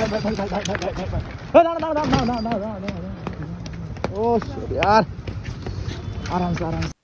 ओ यार आराम से आराम से।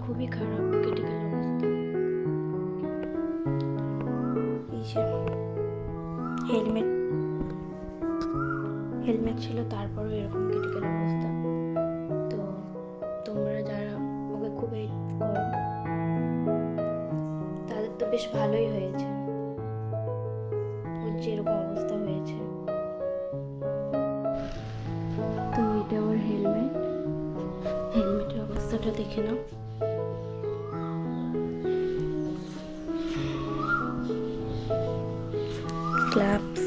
খুবই খারাপ, ক্রিটিক্যাল অবস্থা। এই যে হেলমেট ছিল, তারপরেও এরকম ক্রিটিক্যাল অবস্থা। তো তোমরা যারা ওকে খুব হেল্প করো তাদের তো বেশ ভালোই হয়েছে, ওর যেরকম অবস্থা হয়েছে। তো এটা ওর হেলমেটের অবস্থাটা দেখে নাও। ক্লাপস,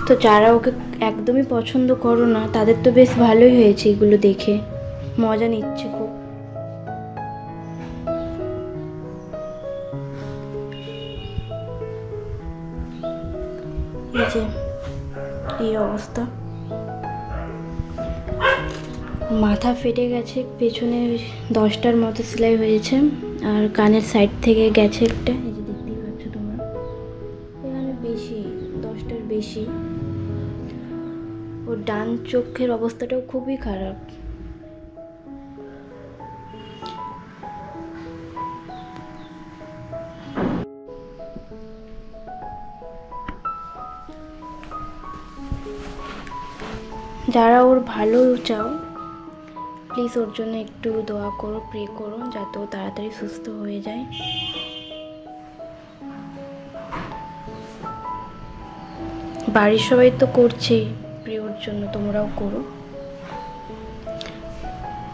তো যারা ওকে একদমই পছন্দ করো না তাদের তো বেশ ভালোই হয়েছে, এগুলো দেখে মজা নিচ্ছে খুব। এই যে এই অবস্থা, মাথা ফেটে গেছে, পেছনে 10টার মতো সেলাই হয়েছে, আর কানের সাইড থেকে গেছে একটা, এই যে দেখতেই পাচ্ছ তোমরা, এখানে বেশি 10টার বেশি। ওর ডান চোখের অবস্থাটাও খুবই খারাপ। যারা ওর ভালো চাও প্লিজ ওর জন্য একটু দোয়া করো, প্রে করো যাতে ও তাড়াতাড়ি সুস্থ হয়ে যায়। বাড়ির সবাই তো করছেই প্রে ওর জন্য, তোমরাও করো,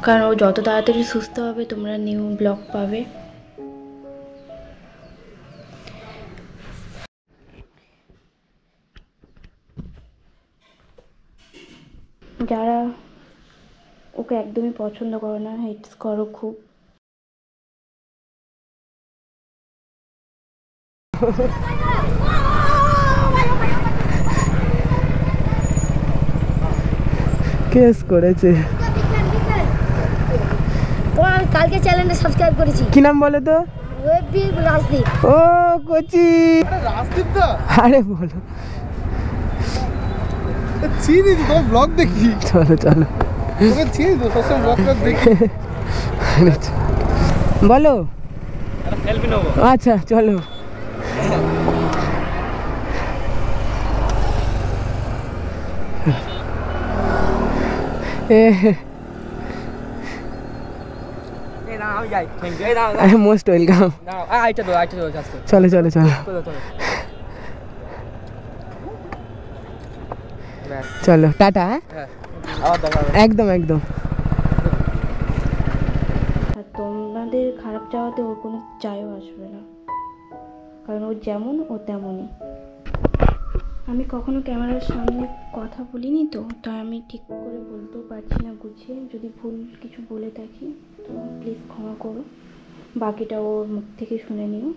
কারণ ও যত তাড়াতাড়ি সুস্থ হবে তোমরা নিউ ব্লগ পাবে। যারা ওকে একদমই পছন্দ করো না, হেটস করো খুব, কেস করেছে। আমি কালকে চ্যানেলটা সাবস্ক্রাইব করেছি। কি নাম বলে তো? রাজদীপ। ও কোচি, রাজদীপ তো? আরে বলো, চিনি তো, ব্লগ দেখি। চলো চলো, তোকে চিনি তো, সবসময় ব্লগ দেখি। বলো, সেলফি নেবো। আচ্ছা চলো। Most welcome. চলো চলো চলো চলো, টাটা। একদম একদম। আর তোমাদের খারাপ চাওয়াতে ওর কোনো চাইও আসবে না, কারণ ও যেমন ও তেমনই। আমি কখনো ক্যামেরার সামনে কথা বলিনি, তো তাই আমি ঠিক করে বলতেও পারছি না গুছিয়ে। যদি ভুল কিছু বলে থাকি তো প্লিজ ক্ষমা করো, বাকিটা ওর মুখ থেকে শুনে নিও।